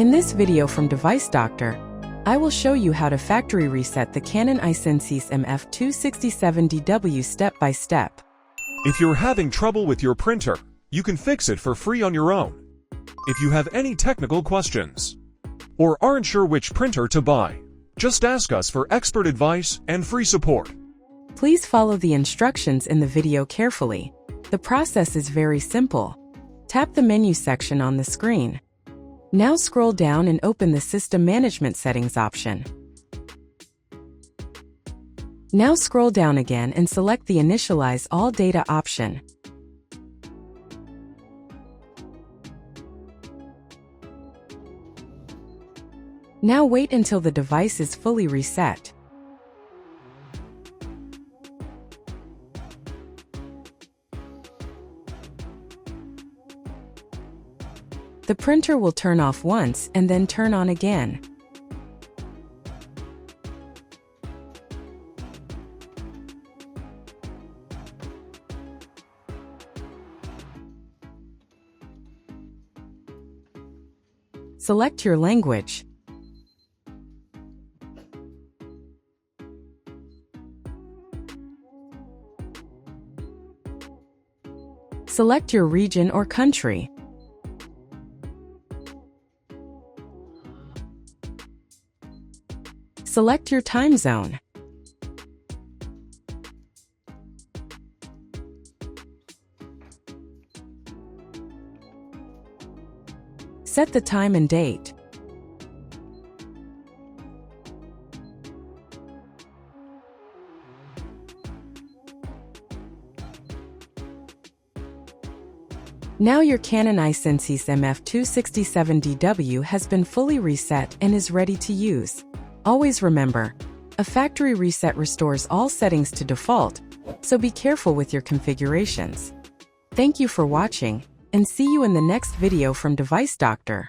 In this video from Device Doctor, I will show you how to factory reset the Canon i-SENSYS MF267dw step by step. If you're having trouble with your printer, you can fix it for free on your own. If you have any technical questions or aren't sure which printer to buy, just ask us for expert advice and free support. Please follow the instructions in the video carefully. The process is very simple. Tap the menu section on the screen. Now scroll down and open the System Management Settings option. Now scroll down again and select the Initialize All Data option. Now wait until the device is fully reset. The printer will turn off once and then turn on again. Select your language. Select your region or country. Select your time zone. Set the time and date. Now your Canon i-SENSYS MF267dw has been fully reset and is ready to use. Always remember, a factory reset restores all settings to default, so be careful with your configurations. Thank you for watching, and see you in the next video from Device Doctor.